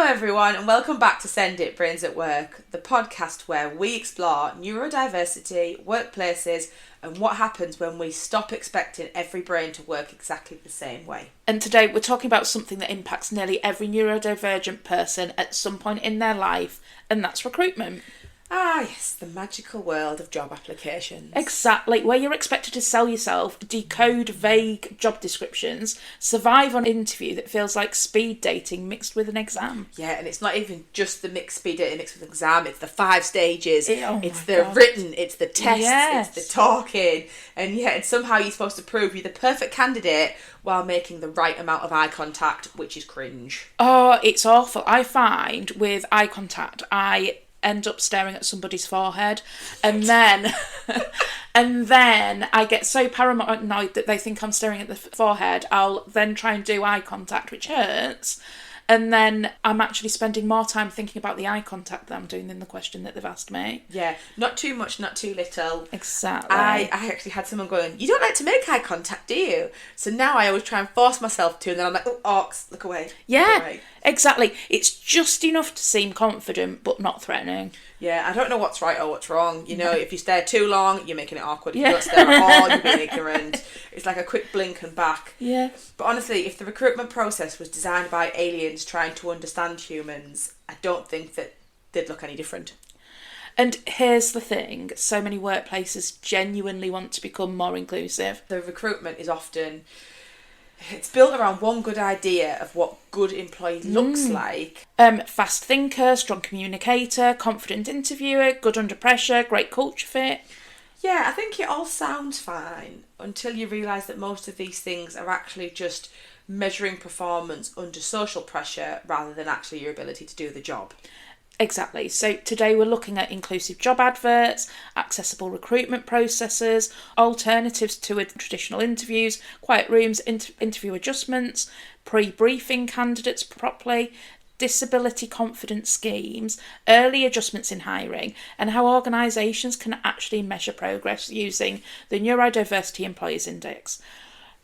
everyone, and welcome back to SENDit.Brainsatwork, the podcast where we explore neurodiversity, workplaces, and what happens when we stop expecting every brain to work exactly the same way. And today we're talking about something that impacts nearly every neurodivergent person at some point in their life, and that's recruitment. Ah, yes, the magical world of job applications. Exactly, where you're expected to sell yourself, decode vague job descriptions, survive on an interview that feels like speed dating mixed with an exam. Yeah, and it's not even just the mixed speed dating mixed with an exam, it's the 5 stages. It's the God. written, it's the tests, Yes. it's the talking. And somehow you're supposed to prove you're the perfect candidate while making the right amount of eye contact, which is cringe. Oh, it's awful. I find with eye contact, I end up staring at somebody's forehead, and then I get so paranoid that they think I'm staring at the forehead. I'll then try and do eye contact, which hurts, and then I'm actually spending more time thinking about the eye contact that I'm doing than the question that they've asked me. Yeah, not too much, not too little. Exactly. I actually had someone going, "You don't like to make eye contact, do you?" So now I always try and force myself to, and then I'm like, "Oh, orcs, look away." Yeah, look away. Exactly. It's just enough to seem confident, but not threatening. Yeah, I don't know what's right or what's wrong. You know, if you stare too long, you're making it awkward. If you don't stare at all, you're being ignorant. It's like a quick blink and back. Yeah. But honestly, if the recruitment process was designed by aliens trying to understand humans, I don't think that they'd look any different. And here's the thing, so many workplaces genuinely want to become more inclusive. The recruitment is often... It's built around one good idea of what good employee looks like. Fast thinker, strong communicator, confident interviewer, good under pressure, great culture fit. Yeah, I think it all sounds fine until you realise that most of these things are actually just measuring performance under social pressure rather than actually your ability to do the job. Exactly. So today we're looking at inclusive job adverts, accessible recruitment processes, alternatives to traditional interviews, quiet rooms, interview adjustments, pre-briefing candidates properly, disability confidence schemes, early adjustments in hiring, and how organisations can actually measure progress using the Neurodiversity Employers Index.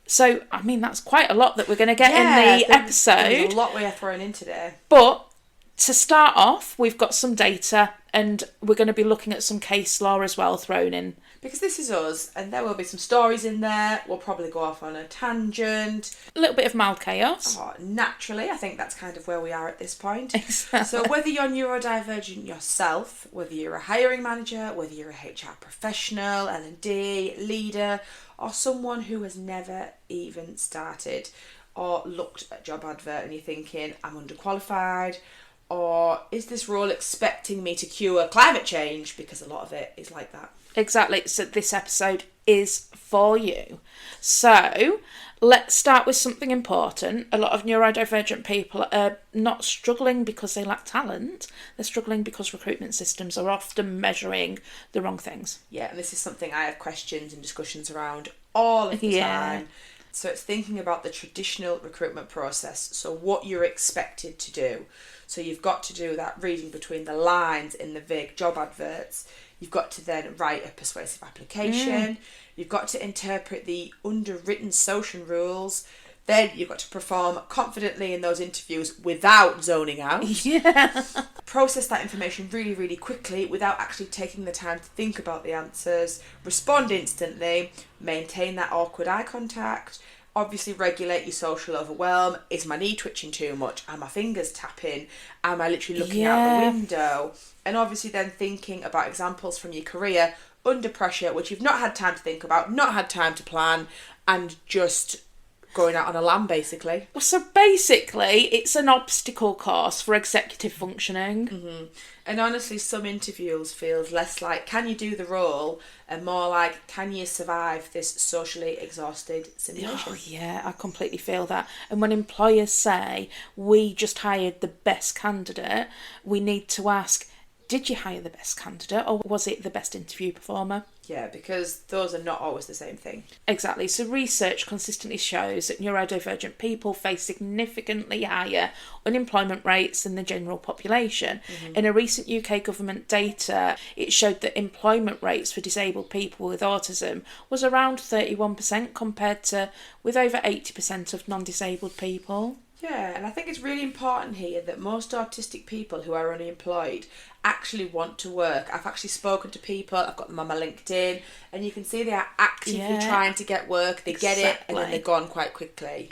So, I mean, that's quite a lot that we're going to get in the episode. There's a lot we are throwing in today. But to start off, we've got some data, and we're going to be looking at some case law as well thrown in. Because this is us, and there will be some stories in there. We'll probably go off on a tangent. A little bit of mild chaos. Oh, naturally, I think that's kind of where we are at this point. Exactly. So whether you're neurodivergent yourself, whether you're a hiring manager, whether you're a HR professional, L&D, leader, or someone who has never even started or looked at a job advert and you're thinking, I'm underqualified, or is this role expecting me to cure climate change? Because a lot of it is like that. Exactly. So this episode is for you. So let's start with something important. A lot of neurodivergent people are not struggling because they lack talent. They're struggling because recruitment systems are often measuring the wrong things. Yeah, and this is something I have questions and discussions around all of the time. So it's thinking about the traditional recruitment process. So what you're expected to do. So you've got to do that reading between the lines in the vague job adverts. You've got to then write a persuasive application. You've got to interpret the underwritten social rules. Then you've got to perform confidently in those interviews without zoning out. Yeah. Process that information really, really quickly without actually taking the time to think about the answers. Respond instantly. Maintain that awkward eye contact. Obviously regulate your social overwhelm. Is my knee twitching too much? Are my fingers tapping? Am I literally looking out the window? And obviously then thinking about examples from your career under pressure, which you've not had time to think about, not had time to plan, and just going out on a lamb, basically. So basically, it's an obstacle course for executive functioning. Mm-hmm. And honestly, some interviews feels less like, can you do the role? And more like, can you survive this socially exhausted simulation? Oh, yeah, I completely feel that. And when employers say, we just hired the best candidate, we need to ask, did you hire the best candidate or was it the best interview performer? Yeah, because those are not always the same thing. Exactly. So research consistently shows that neurodivergent people face significantly higher unemployment rates than the general population. Mm-hmm. In a recent UK government data, it showed that employment rates for disabled people with autism was around 31% compared to with over 80% of non-disabled people. Yeah, and I think it's really important here that most autistic people who are unemployed actually want to work. I've actually spoken to people, I've got them on my LinkedIn, and you can see they are actively trying to get work. They get it, and then they're gone quite quickly.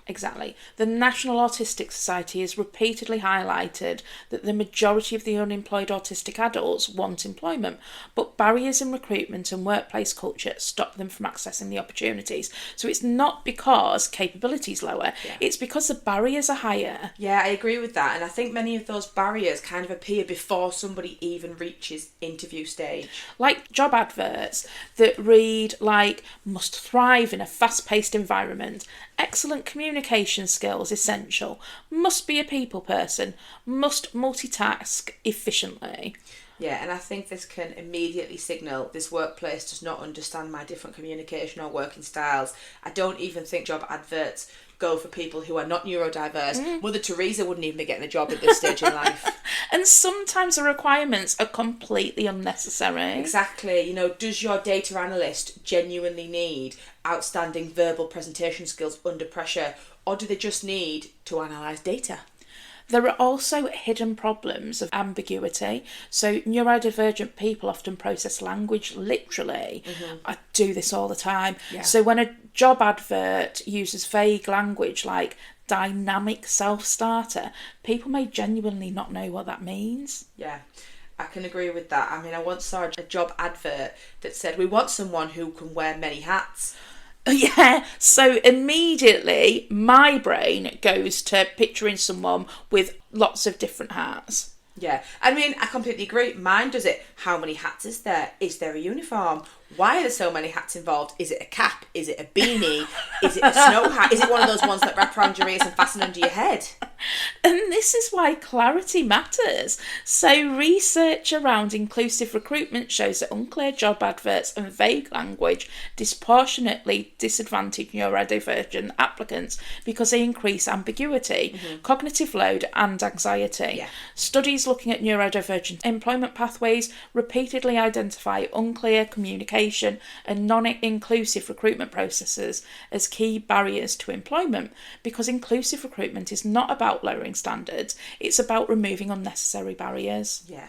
Exactly. The National Autistic Society has repeatedly highlighted that the majority of the unemployed autistic adults want employment, but barriers in recruitment and workplace culture stop them from accessing the opportunities. So it's not because capability is lower, it's because the barriers are higher. Yeah, I agree with that. And I think many of those barriers kind of appear before somebody even reaches interview stage. Like job adverts that read like, must thrive in a fast-paced environment, excellent communication skills essential, must be a people person, must multitask efficiently. Yeah, and I think this can immediately signal this workplace does not understand my different communication or working styles. I don't even think job adverts go for people who are not neurodiverse. Mother Teresa wouldn't even be getting a job at this stage in life. And sometimes the requirements are completely unnecessary. Exactly. You know, does your data analyst genuinely need outstanding verbal presentation skills under pressure, or do they just need to analyse data? There are also hidden problems of ambiguity. So neurodivergent people often process language literally. I do this all the time. Yeah. So when a job advert uses vague language like dynamic self-starter, people may genuinely not know what that means. Yeah, I can agree with that. I mean, I once saw a job advert that said, we want someone who can wear many hats. Yeah, so immediately my brain goes to picturing someone with lots of different hats. Yeah, I mean, I completely agree. Mine does it. How many hats is there? Is there a uniform? Why are there so many hats involved? Is it a cap? Is it a beanie? Is it a snow hat? Is it one of those ones that wrap around your ears and fasten under your head? And this is why clarity matters. So research around inclusive recruitment shows that unclear job adverts and vague language disproportionately disadvantage neurodivergent applicants because they increase ambiguity, cognitive load and anxiety. Yeah. Studies looking at neurodivergent employment pathways repeatedly identify unclear communication and non-inclusive recruitment processes as key barriers to employment, because inclusive recruitment is not about lowering standards, it's about removing unnecessary barriers. Yeah.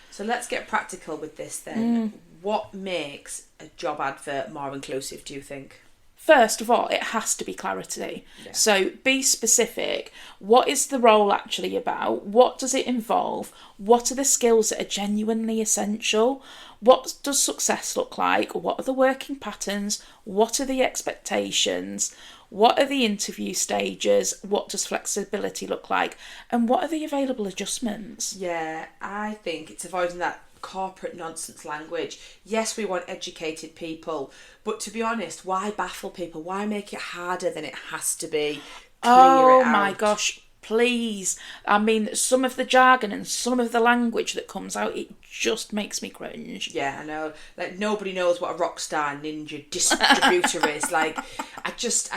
So let's get practical with this then. What makes a job advert more inclusive, do you think? First of all, it has to be clarity. Yeah. So be specific. What is the role actually about? What does it involve? What are the skills that are genuinely essential? What does success look like? What are the working patterns? What are the expectations? What are the interview stages? What does flexibility look like? And what are the available adjustments? Yeah, I think it's avoiding that corporate nonsense language. Yes, we want educated people, but to be honest, why baffle people? Why make it harder than it has to be? Clear it out. My gosh, please. I mean, some of the jargon and some of the language that comes out, it just makes me cringe. Yeah, I know. Like, nobody knows what a rockstar ninja distributor is. Like, I just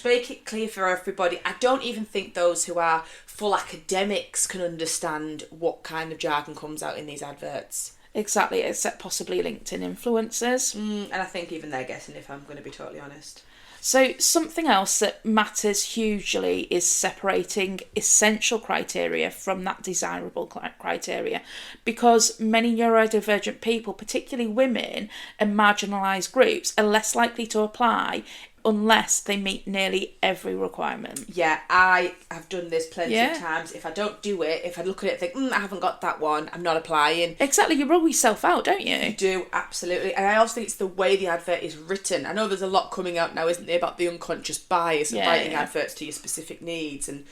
make it clear for everybody. I don't even think those who are full academics can understand what kind of jargon comes out in these adverts. Exactly, except possibly LinkedIn influencers. And I think even they're guessing, if I'm going to be totally honest. So something else that matters hugely is separating essential criteria from that desirable criteria, because many neurodivergent people, particularly women and marginalised groups, are less likely to apply unless they meet nearly every requirement. Yeah, I have done this plenty of times. If I don't do it, if I look at it and think, I haven't got that one, I'm not applying. Exactly, you rule yourself out, don't you? You do, absolutely. And I also think it's the way the advert is written. I know there's a lot coming out now, isn't there, about the unconscious bias of writing adverts to your specific needs and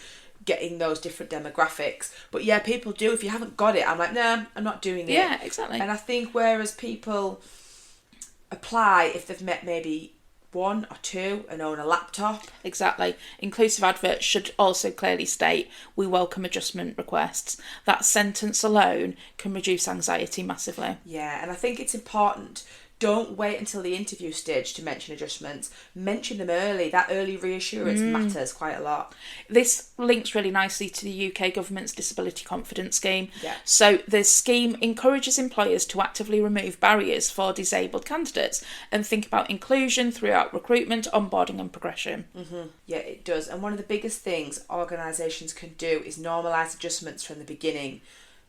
getting those different demographics. But yeah, people do. If you haven't got it, I'm like, no, I'm not doing it. Yeah, exactly. And I think whereas people apply if they've met maybe one or two and own a laptop. Exactly. Inclusive adverts should also clearly state, we welcome adjustment requests. That sentence alone can reduce anxiety massively. Yeah, and I think it's important Don't wait until the interview stage to mention adjustments. Mention them early. That early reassurance matters quite a lot. This links really nicely to the UK government's Disability Confidence Scheme. Yeah. So the scheme encourages employers to actively remove barriers for disabled candidates and think about inclusion throughout recruitment, onboarding and progression. Yeah, it does. And one of the biggest things organisations can do is normalise adjustments from the beginning.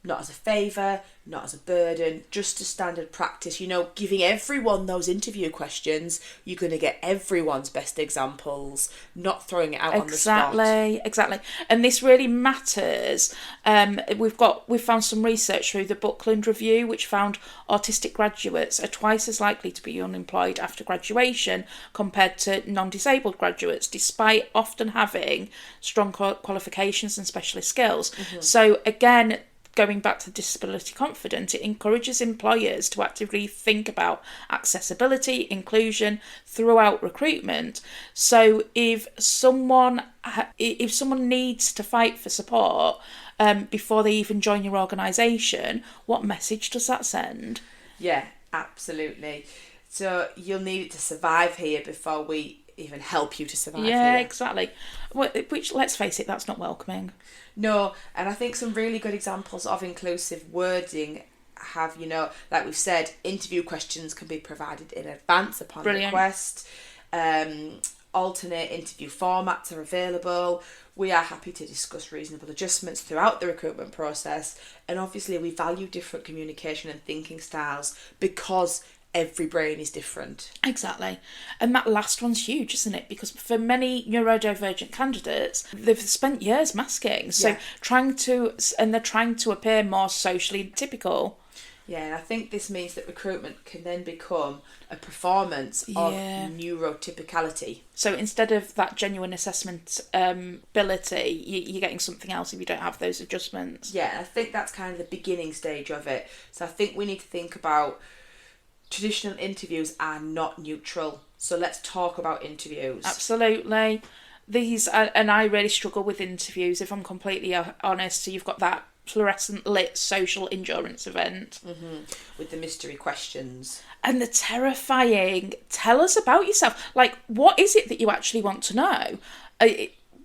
Not as a favour, not as a burden, just a standard practice. You know, giving everyone those interview questions, you're going to get everyone's best examples, not throwing it out on the spot. Exactly. And this really matters. We've found some research through the Buckland Review, which found autistic graduates are twice as likely to be unemployed after graduation compared to non-disabled graduates, despite often having strong qualifications and specialist skills. So again, going back to disability confident, it encourages employers to actively think about accessibility, inclusion throughout recruitment. So if someone needs to fight for support before they even join your organisation, what message does that send? Yeah, absolutely. So you'll need it to survive here before we even help you to survive here. Yeah, exactly. Which, let's face it, that's not welcoming. No, and I think some really good examples of inclusive wording have, you know, like we've said, interview questions can be provided in advance upon request. Alternate interview formats are available. We are happy to discuss reasonable adjustments throughout the recruitment process. And obviously we value different communication and thinking styles because every brain is different. Exactly. And that last one's huge, isn't it? Because for many neurodivergent candidates, they've spent years masking. So they're trying to appear more socially typical. Yeah, and I think this means that recruitment can then become a performance of neurotypicality. So instead of that genuine assessment ability, you're getting something else if you don't have those adjustments. Yeah, and I think that's kind of the beginning stage of it. So I think we need to think about traditional interviews are not neutral. So let's talk about interviews. Absolutely. And I really struggle with interviews, if I'm completely honest. So you've got that fluorescent lit social endurance event. With the mystery questions. And the terrifying, tell us about yourself. Like, what is it that you actually want to know?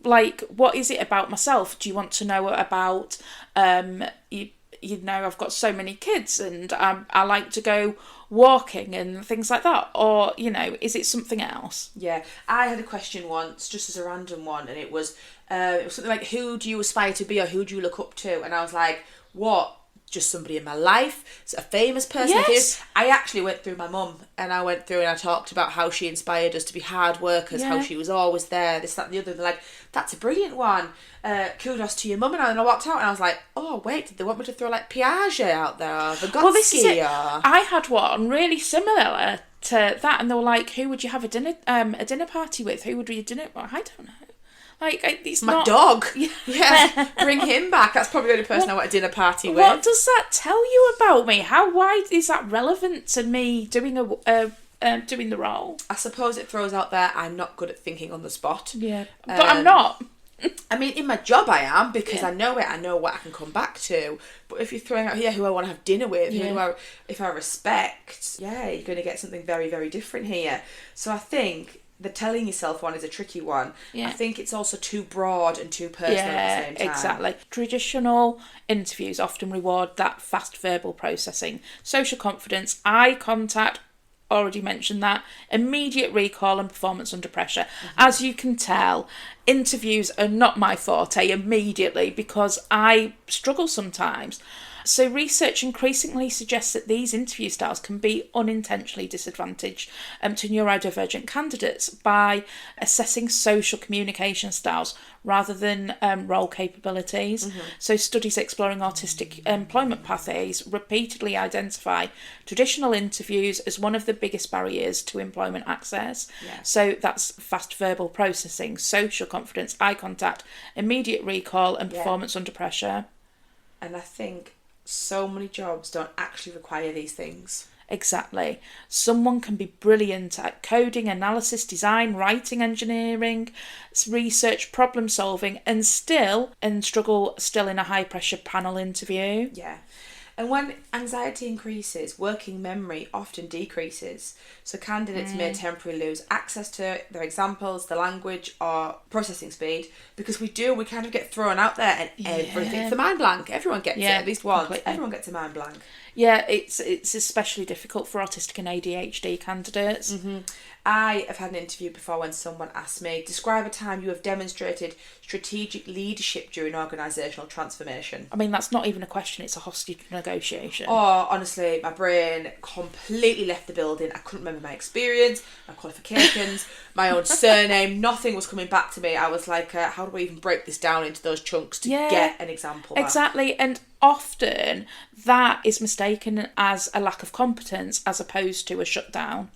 What is it about myself? Do you want to know about, you know, I've got so many kids and I like to go walking and things like that, or, you know, is it something else? Yeah, I had a question once, just as a random one, and it was something like, who do you aspire to be or who do you look up to? And I was like, what? Just somebody in my life? It's a famous person? Yes. I actually went through my mum, and I went through and I talked about how she inspired us to be hard workers, how she was always there, this, that and the other. And they're like, that's a brilliant one. Kudos to your mum. And I walked out and I was like, oh wait, did they want me to throw like Piaget out there, or Vygotsky? Well, this is it. I had one really similar to that, and they were like, who would you have a dinner party with? Who would you dinner? Well, I don't know. Like, it's my not... dog. Yeah, bring him back. That's probably the only person I want a dinner party with. What does that tell you about me? How wide is that relevant to me doing doing the role? I suppose it throws out there I'm not good at thinking on the spot. Yeah, but I'm not. I mean, in my job I am, because I know it. I know what I can come back to. But if you're throwing out here who I want to have dinner with, if I respect, you're going to get something very, very different here. So I think the telling yourself one is a tricky one. I think it's also too broad and too personal at the same time. Exactly. Traditional interviews often reward that fast verbal processing, social confidence, eye contact, already mentioned that, immediate recall and performance under pressure. As you can tell, interviews are not my forte immediately because I struggle sometimes. So research increasingly suggests that these interview styles can be unintentionally disadvantaged to neurodivergent candidates by assessing social communication styles rather than role capabilities. So studies exploring autistic employment pathways repeatedly identify traditional interviews as one of the biggest barriers to employment access. So that's fast verbal processing, social confidence, eye contact, immediate recall and performance under pressure. And I think so many jobs don't actually require these things. Exactly. Someone can be brilliant at coding, analysis, design, writing, engineering, research, problem solving, and struggle in a high pressure panel interview. Yeah. And when anxiety increases, working memory often decreases. So candidates may temporarily lose access to their examples, the language, or processing speed, because we kind of get thrown out there and everything's a mind blank. Everyone gets it at least once. Completely. Everyone gets a mind blank. Yeah, it's especially difficult for autistic and ADHD candidates. Mm-hmm. I have had an interview before when someone asked me, describe a time you have demonstrated strategic leadership during organisational transformation. I mean, that's not even a question, it's a hostage negotiation. Oh, honestly, my brain completely left the building. I couldn't remember my experience, my qualifications, my own surname. Nothing was coming back to me. I was like, how do we even break this down into those chunks to get an example back? Exactly, and often that is mistaken as a lack of competence as opposed to a shutdown.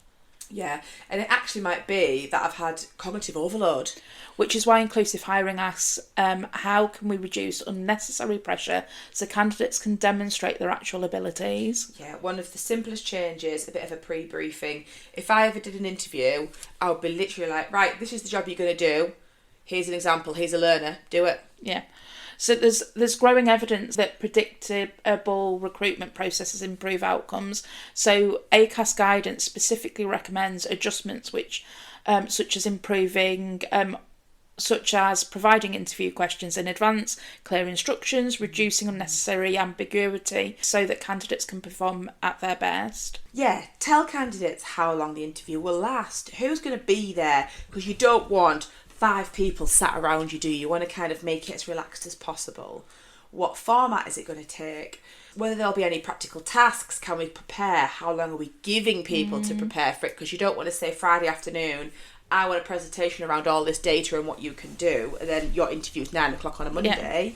Yeah, and it actually might be that I've had cognitive overload. Which is why inclusive hiring asks, how can we reduce unnecessary pressure so candidates can demonstrate their actual abilities? Yeah, one of the simplest changes, a bit of a pre-briefing. If I ever did an interview, I would be literally like, right, this is the job you're going to do. Here's an example, here's a learner, do it. Yeah. So there's growing evidence that predictable recruitment processes improve outcomes. So ACAS guidance specifically recommends adjustments which, such as providing interview questions in advance, clear instructions, reducing unnecessary ambiguity so that candidates can perform at their best. Yeah, tell candidates how long the interview will last, who's going to be there, because you don't want 5 people sat around you, do you? You want to kind of make it as relaxed as possible. What format is it going to take? Whether there'll be any practical tasks, can we prepare? How long are we giving people to prepare for it? Because you don't want to say Friday afternoon, I want a presentation around all this data and what you can do, and then your interview's 9 o'clock on a Monday.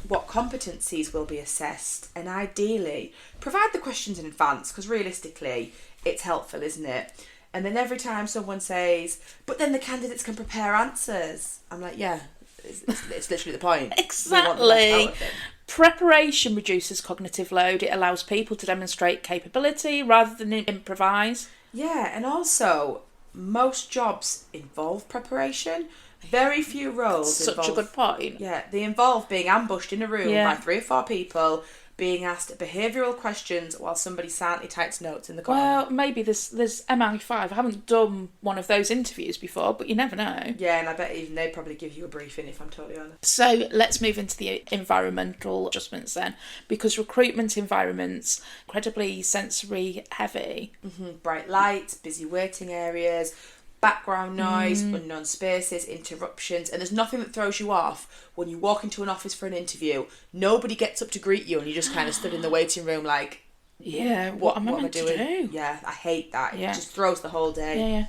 What competencies will be assessed, and ideally provide the questions in advance, because realistically it's helpful, isn't it? And then every time someone says, but then the candidates can prepare answers, I'm like, yeah, it's literally the point. Exactly. Preparation reduces cognitive load. It allows people to demonstrate capability rather than improvise. Yeah, and also most jobs involve preparation. Very few roles Such a good point. Yeah, they involve being ambushed in a room by 3 or 4 people, being asked behavioural questions while somebody silently types notes in the corner. Well, maybe there's MI5. I haven't done one of those interviews before, but you never know. Yeah, and I bet even they'd probably give you a briefing, if I'm totally honest. So let's move into the environmental adjustments then, because recruitment environments are incredibly sensory heavy. Bright lights, busy waiting areas, background noise, unknown spaces, interruptions, and there's nothing that throws you off when you walk into an office for an interview. Nobody gets up to greet you and you just kind of stood in the waiting room like, what am I meant to do? Yeah, I hate that. It just throws the whole day.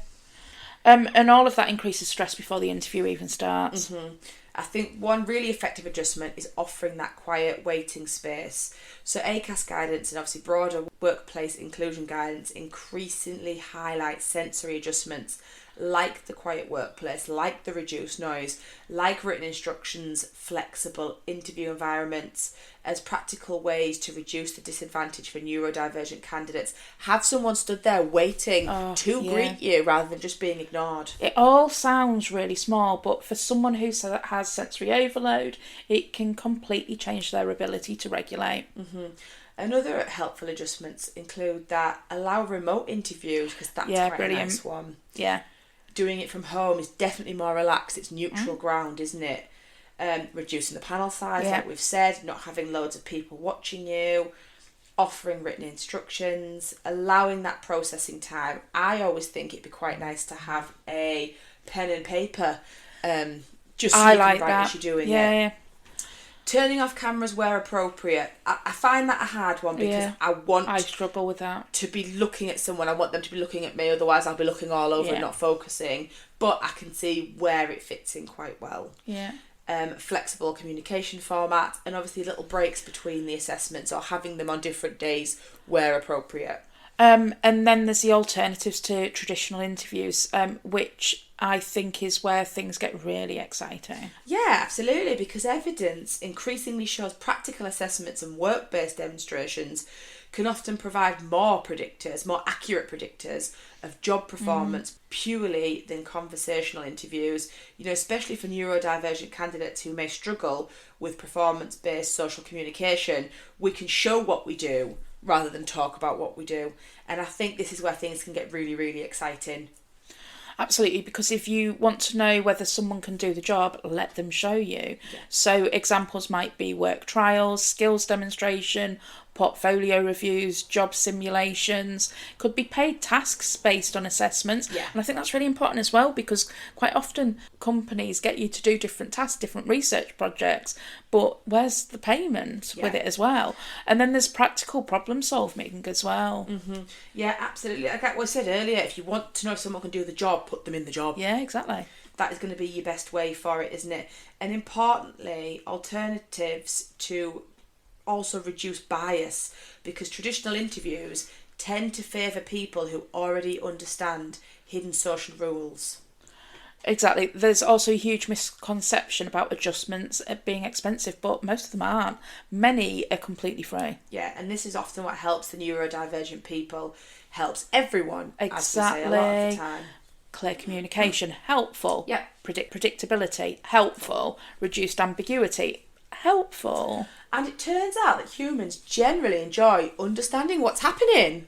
And all of that increases stress before the interview even starts. I think one really effective adjustment is offering that quiet waiting space. So ACAS guidance and obviously broader workplace inclusion guidance increasingly highlight sensory adjustments like the quiet workplace, like the reduced noise, like written instructions, flexible interview environments as practical ways to reduce the disadvantage for neurodivergent candidates. Have someone stood there waiting to greet you rather than just being ignored. It all sounds really small, but for someone who has sensory overload, it can completely change their ability to regulate. Another helpful adjustments include that allow remote interviews, because that's quite a nice one. Yeah. Doing it from home is definitely more relaxed. It's neutral ground, isn't it? Reducing the panel size, like we've said, not having loads of people watching you, offering written instructions, allowing that processing time. I always think it'd be quite nice to have a pen and paper, just so you can write as you're doing it. Yeah. Turning off cameras where appropriate. I find that a hard one because I struggle with that. To be looking at someone. I want them to be looking at me, otherwise I'll be looking all over and not focusing. But I can see where it fits in quite well. Yeah. Flexible communication format, and obviously little breaks between the assessments or having them on different days where appropriate. And then there's the alternatives to traditional interviews, which I think is where things get really exciting. Yeah, absolutely, because evidence increasingly shows practical assessments and work-based demonstrations can often provide more accurate predictors of job performance purely than conversational interviews, especially for neurodivergent candidates who may struggle with performance-based social communication. We can show what we do rather than talk about what we do. And I think this is where things can get really, really exciting. Absolutely, because if you want to know whether someone can do the job, let them show you. Yeah. So examples might be work trials, skills demonstration, portfolio reviews, job simulations, could be paid tasks based on assessments. Yeah. And I think that's really important as well, because quite often companies get you to do different tasks, different research projects, but where's the payment with it as well? And then there's practical problem solving as well. Mm-hmm. Yeah, absolutely. Like what I said earlier, if you want to know if someone can do the job, put them in the job. Yeah, exactly. That is going to be your best way for it, isn't it? And importantly, alternatives to also reduce bias, because traditional interviews tend to favour people who already understand hidden social rules. Exactly. There's also a huge misconception about adjustments being expensive, but most of them aren't. Many are completely free. Yeah, and this is often what helps the neurodivergent people, helps everyone, exactly. as we say a lot of the time. Clear communication, helpful. Yeah. Predictability, helpful. Reduced ambiguity, helpful. And it turns out that humans generally enjoy understanding what's happening.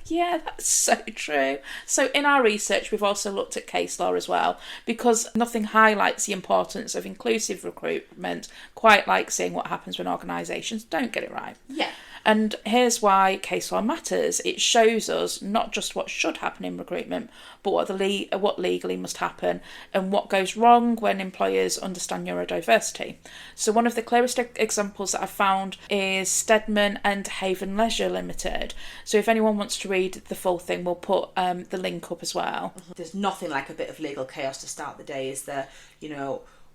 Yeah, that's so true. So in our research, we've also looked at case law as well, because nothing highlights the importance of inclusive recruitment quite like seeing what happens when organisations don't get it right. Yeah. And here's why case law matters. It shows us not just what should happen in recruitment, but what legally must happen and what goes wrong when employers understand neurodiversity. So one of the clearest examples that I've found is Stedman and Haven Leisure Limited. So if anyone wants to read the full thing, we'll put the link up as well. There's nothing like a bit of legal chaos to start the day, is there?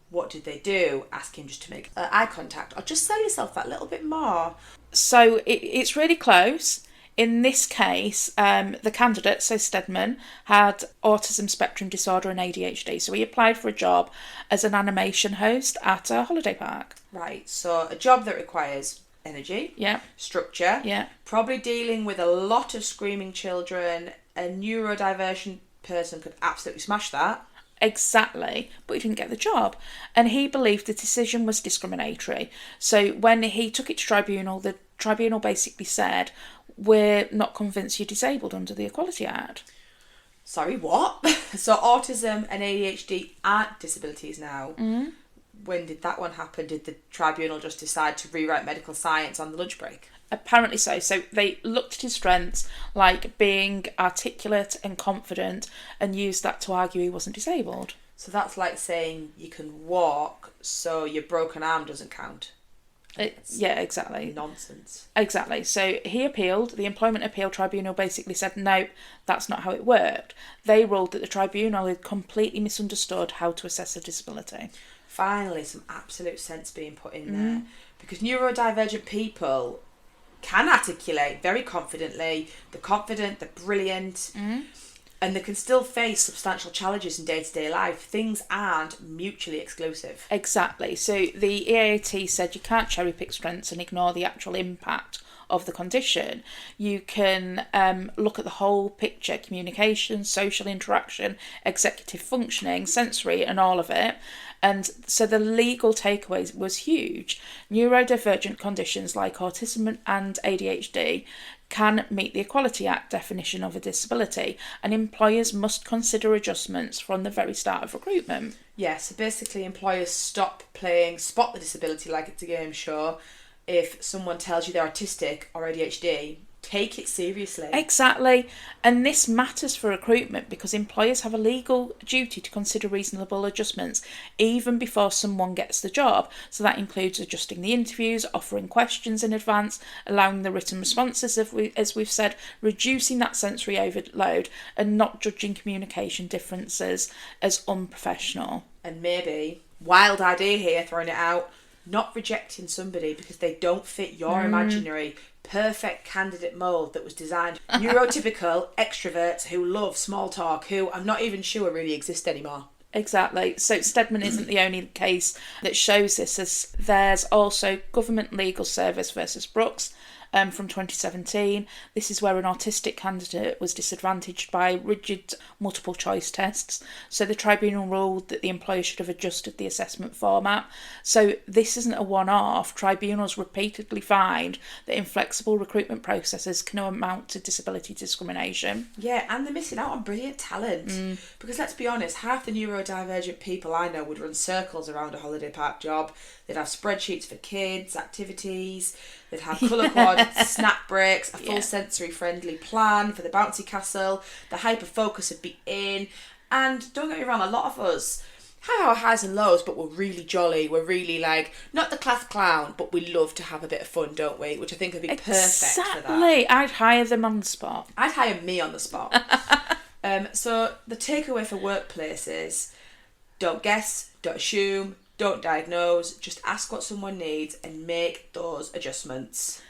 What did they do? Ask him just to make eye contact, or just sell yourself that little bit more. So it's really close. In this case, the candidate, so Stedman, had autism spectrum disorder and ADHD. So he applied for a job as an animation host at a holiday park. Right, so a job that requires energy, structure, probably dealing with a lot of screaming children. A neurodivergent person could absolutely smash that. Exactly, but he didn't get the job. And he believed the decision was discriminatory. So when he took it to tribunal, the tribunal basically said, we're not convinced you're disabled under the Equality Act. Sorry, what? So autism and ADHD aren't disabilities now. Mm-hmm. When did that one happen? Did the tribunal just decide to rewrite medical science on the lunch break? Apparently so. So they looked at his strengths, like being articulate and confident, and used that to argue he wasn't disabled. So that's like saying you can walk, so your broken arm doesn't count. Yeah, exactly. Nonsense. Exactly. So he appealed. The Employment Appeal Tribunal basically said, no, that's not how it worked. They ruled that the tribunal had completely misunderstood how to assess a disability. Finally, some absolute sense being put in there. Because neurodivergent people can articulate very confidently. They're confident, they're brilliant, and they can still face substantial challenges in day-to-day life. Things aren't mutually exclusive. Exactly. So the EAT said you can't cherry-pick strengths and ignore the actual impact of the condition. You can look at the whole picture: communication, social interaction, executive functioning, sensory, and all of it. And so the legal takeaway was huge. Neurodivergent conditions like autism and ADHD can meet the Equality Act definition of a disability, and employers must consider adjustments from the very start of recruitment. Yeah, so basically employers stop playing Spot the Disability like it's a game show. If someone tells you they're autistic or ADHD, take it seriously. Exactly. And this matters for recruitment because employers have a legal duty to consider reasonable adjustments even before someone gets the job. So that includes adjusting the interviews, offering questions in advance, allowing the written responses, as we've said, reducing that sensory overload, and not judging communication differences as unprofessional. And maybe, wild idea here, throwing it out, not rejecting somebody because they don't fit your imaginary perfect candidate mould that was designed. Neurotypical extroverts who love small talk, who I'm not even sure really exist anymore. Exactly. So Stedman isn't the only case that shows this, as there's also Government Legal Service versus Brooks, from 2017. This is where an autistic candidate was disadvantaged by rigid multiple choice tests. So the tribunal ruled that the employer should have adjusted the assessment format. So this isn't a one-off. Tribunals repeatedly find that inflexible recruitment processes can amount to disability discrimination. Yeah, and they're missing out on brilliant talent. Because let's be honest, half the neurodivergent people I know would run circles around a holiday park job. They'd have spreadsheets for kids, activities, they'd have colour-coordinated snack breaks, a full sensory-friendly plan for the bouncy castle, the hyper-focus would be in. And don't get me wrong, a lot of us have our highs and lows, but we're really jolly. We're really like, not the class clown, but we love to have a bit of fun, don't we? Which I think would be perfect for that. Exactly. I'd hire them on the spot. I'd hire me on the spot. So the takeaway for workplaces, don't guess, don't assume, don't diagnose, just ask what someone needs and make those adjustments.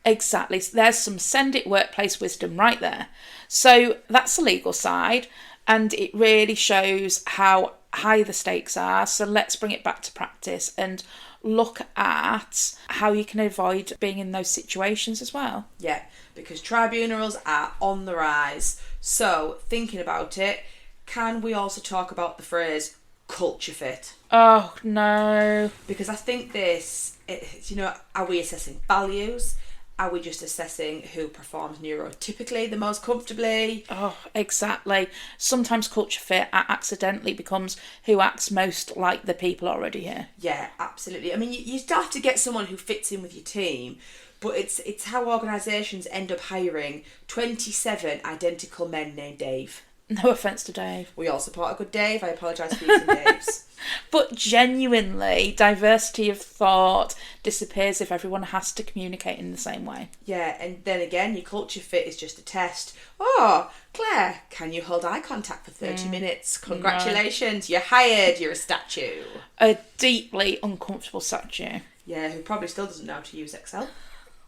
Exactly. So there's some SENDit workplace wisdom right there. So that's the legal side, and it really shows how high the stakes are. So let's bring it back to practice and look at how you can avoid being in those situations as well. Yeah, because tribunals are on the rise. So thinking about it, can we also talk about the phrase culture fit? Oh no. Because I think are we assessing values? Are we just assessing who performs neurotypically the most comfortably? Oh, exactly. Sometimes culture fit accidentally becomes who acts most like the people already here. Yeah, absolutely. I mean, you still have to get someone who fits in with your team, but it's how organisations end up hiring 27 identical men named Dave. No offence to Dave. We all support a good Dave. I apologise for using Daves. But genuinely, diversity of thought disappears if everyone has to communicate in the same way. Yeah, and then again, your culture fit is just a test. Oh, Claire, can you hold eye contact for 30 minutes? Congratulations, you're hired, you're a statue. A deeply uncomfortable statue. Yeah, who probably still doesn't know how to use Excel.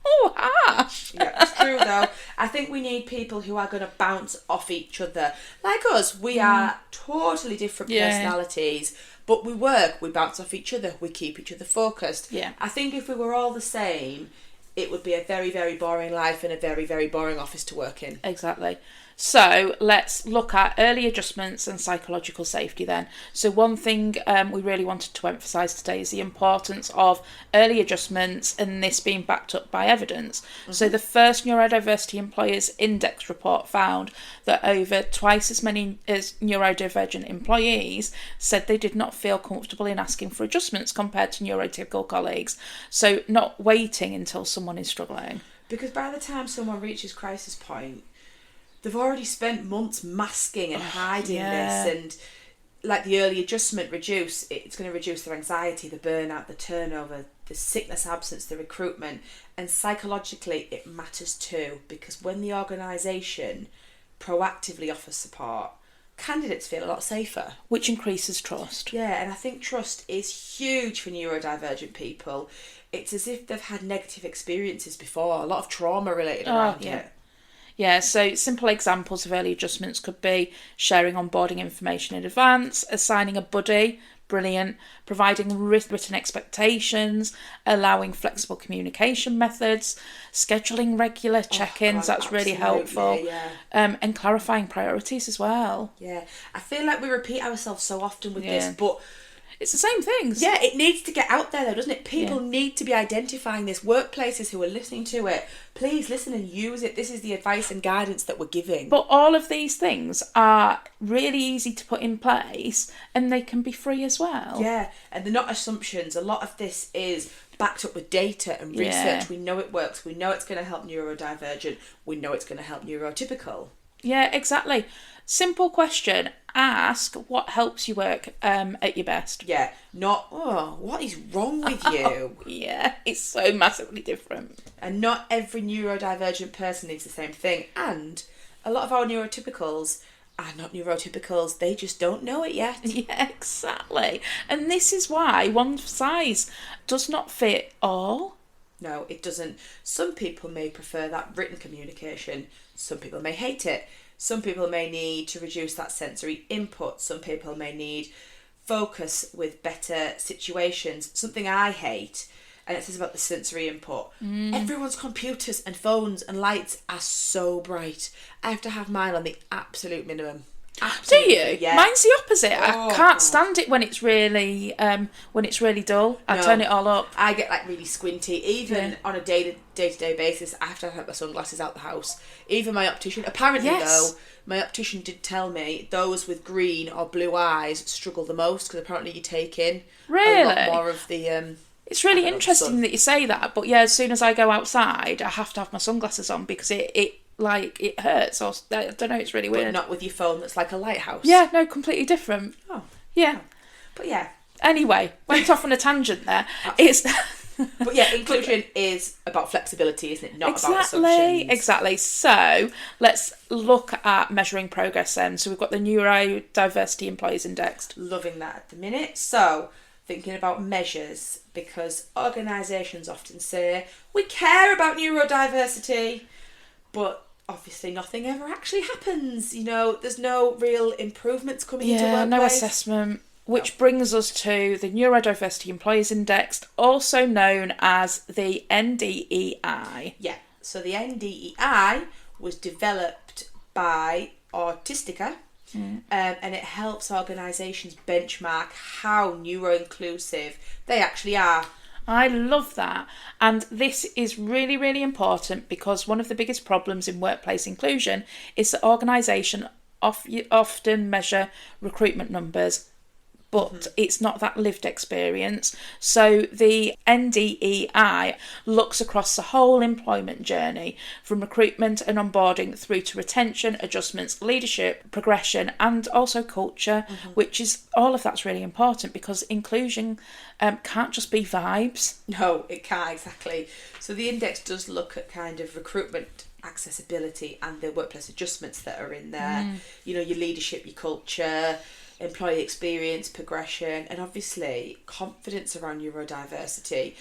Oh, harsh. Yeah, it's true though. I think we need people who are going to bounce off each other. Like us, we are totally different personalities, but we work, we bounce off each other, we keep each other focused. Yeah. I think if we were all the same, it would be a very, very boring life and a very, very boring office to work in. Exactly. So let's look at early adjustments and psychological safety then. So one thing we really wanted to emphasise today is the importance of early adjustments and this being backed up by evidence. So the first Neurodiversity Employers Index report found that over twice as many as neurodivergent employees said they did not feel comfortable in asking for adjustments compared to neurotypical colleagues. So not waiting until someone is struggling. Because by the time someone reaches crisis point, they've already spent months masking and hiding this, and like the early adjustment it's going to reduce their anxiety, the burnout, the turnover, the sickness absence, the recruitment, and psychologically it matters too, because when the organisation proactively offers support, candidates feel a lot safer. Which increases trust. Yeah, and I think trust is huge for neurodivergent people. It's as if they've had negative experiences before, a lot of trauma related around it. Yeah, so simple examples of early adjustments could be sharing onboarding information in advance, assigning a buddy, brilliant, providing written expectations, allowing flexible communication methods, scheduling regular check-ins, that's really helpful, and clarifying priorities as well. Yeah, I feel like we repeat ourselves so often with this, but it's the same things. Yeah, it needs to get out there though, doesn't it? People need to be identifying this. Workplaces who are listening to it, please listen and use it. This is the advice and guidance that we're giving. But all of these things are really easy to put in place and they can be free as well. Yeah, and they're not assumptions. A lot of this is backed up with data and research. We know it works. We know it's going to help neurodivergent. We know it's going to help neurotypical. Yeah, exactly. Simple question. Ask what helps you work at your best. Yeah, not, what is wrong with you? Yeah, it's so massively different. And not every neurodivergent person needs the same thing. And a lot of our neurotypicals are not neurotypicals. They just don't know it yet. Yeah, exactly. And this is why one size does not fit all. No, it doesn't. Some people may prefer that written communication. Some people may hate it. Some people may need to reduce that sensory input. Some people may need focus with better situations. Something I hate, and it says about the sensory input. Everyone's computers and phones and lights are so bright. I have to have mine on the absolute minimum. Absolutely. Do you? Yeah. Mine's the opposite. Oh, I can't God. stand it when it's really dull. I No. turn it all up. I get like really squinty. Even on a day-to-day basis, I have to have my sunglasses out the house. Even my optician, apparently Yes. though, my optician did tell me those with green or blue eyes struggle the most, because apparently you take in a Really? lot more of the... It's really I don't know, interesting sun. that you say that, but yeah, as soon as I go outside, I have to have my sunglasses on because it hurts, or I don't know, it's really weird. But not with your phone that's like a lighthouse. Yeah, no, completely different. Oh. Yeah. But yeah. Anyway, went off on a tangent there. It's But yeah, inclusion is about flexibility, isn't it? Not about assumptions. Exactly. So let's look at measuring progress then. So we've got the Neurodiversity Employers Index. Loving that at the minute. So, thinking about measures, because organisations often say, we care about neurodiversity, but obviously nothing ever actually happens. You know, there's no real improvements coming into workplace. No assessment. Which brings us to the Neurodiversity Employers Index, also known as the NDEI. Yeah, so the NDEI was developed by Autistica, and it helps organisations benchmark how neuroinclusive they actually are. I love that. And this is really, really important because one of the biggest problems in workplace inclusion is that organisations often measure recruitment numbers, but it's not that lived experience. So the NDEI looks across the whole employment journey, from recruitment and onboarding through to retention, adjustments, leadership, progression, and also culture, which is, all of that's really important because inclusion can't just be vibes. No, it can't, exactly. So the index does look at kind of recruitment, accessibility, and the workplace adjustments that are in there. You know, your leadership, your culture, employee experience, progression, and obviously confidence around neurodiversity.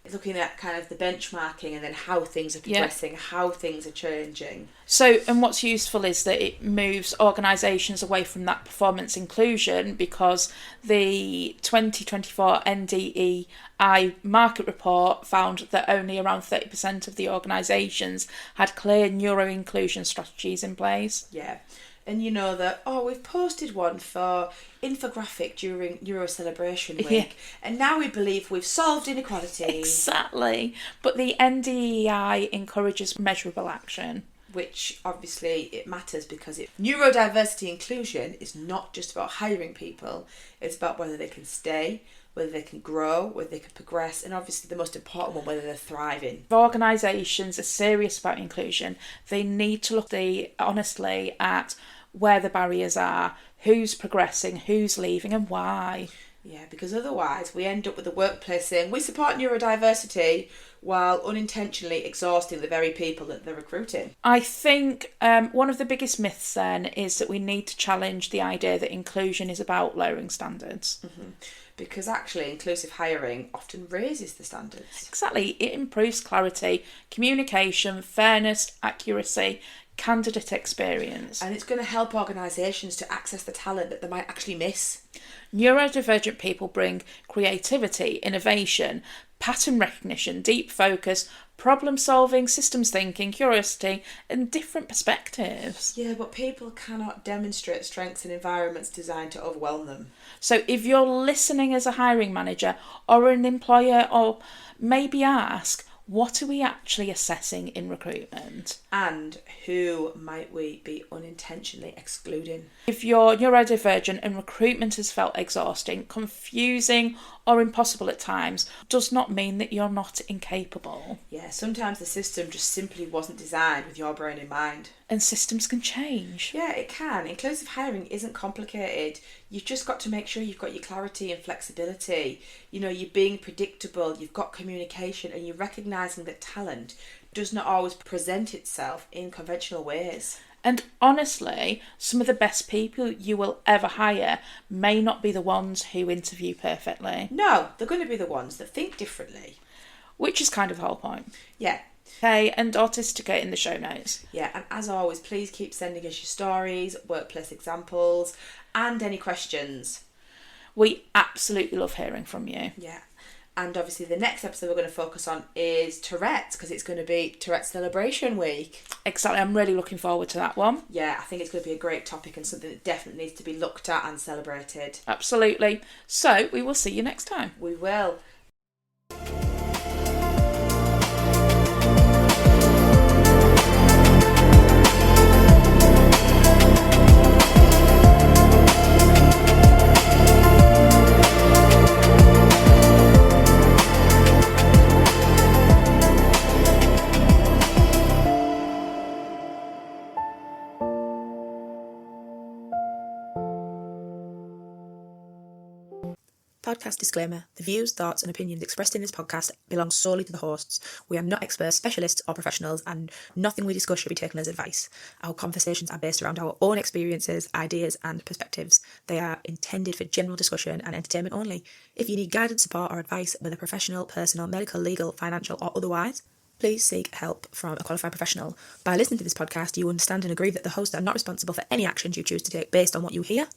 Looking at kind of the benchmarking and then how things are progressing, how things are changing. So, and what's useful is that it moves organisations away from that performance inclusion, because the 2024 NDEI market report found that only around 30% of the organisations had clear neuroinclusion strategies in place. Yeah. And you know that, we've posted one for infographic during Neuro Celebration Week, and now we believe we've solved inequality. Exactly. But the NDEI encourages measurable action. Which obviously it matters, because neurodiversity inclusion is not just about hiring people, it's about whether they can stay, whether they can grow, whether they can progress, and obviously the most important one, whether they're thriving. If organisations are serious about inclusion, they need to look honestly at where the barriers are, who's progressing, who's leaving, and why. Yeah, because otherwise we end up with the workplace saying we support neurodiversity while unintentionally exhausting the very people that they're recruiting. I think one of the biggest myths then is that we need to challenge the idea that inclusion is about lowering standards. Because actually inclusive hiring often raises the standards. Exactly. It improves clarity, communication, fairness, accuracy, candidate experience. And it's going to help organisations to access the talent that they might actually miss. Neurodivergent people bring creativity, innovation, pattern recognition, deep focus, problem solving, systems thinking, curiosity, and different perspectives. Yeah, but people cannot demonstrate strengths in environments designed to overwhelm them. So if you're listening as a hiring manager or an employer, or maybe ask, what are we actually assessing in recruitment? And who might we be unintentionally excluding? If you're neurodivergent and recruitment has felt exhausting, confusing, or impossible at times, does not mean that you're not incapable. Yeah, sometimes the system just simply wasn't designed with your brain in mind. And systems can change. Yeah, it can. Inclusive hiring isn't complicated. You've just got to make sure you've got your clarity and flexibility. You know, you're being predictable, you've got communication, and you're recognising that talent does not always present itself in conventional ways. And honestly, some of the best people you will ever hire may not be the ones who interview perfectly. No, they're going to be the ones that think differently. Which is kind of the whole point. Yeah. Okay, and Autistica in the show notes. Yeah, and as always, please keep sending us your stories, workplace examples, and any questions. We absolutely love hearing from you. Yeah. And obviously the next episode we're going to focus on is Tourette's, because it's going to be Tourette's Celebration Week. Exactly, I'm really looking forward to that one. Yeah, I think it's going to be a great topic and something that definitely needs to be looked at and celebrated. Absolutely. So we will see you next time. We will. Podcast disclaimer. The views, thoughts and opinions expressed in this podcast belong solely to the hosts. We are not experts, specialists or professionals, and nothing we discuss should be taken as advice. Our conversations are based around our own experiences, ideas and perspectives. They are intended for general discussion and entertainment only. If you need guidance, support or advice, whether professional, personal, medical, legal, financial or otherwise, please seek help from a qualified professional. By listening to this podcast, you understand and agree that the hosts are not responsible for any actions you choose to take based on what you hear.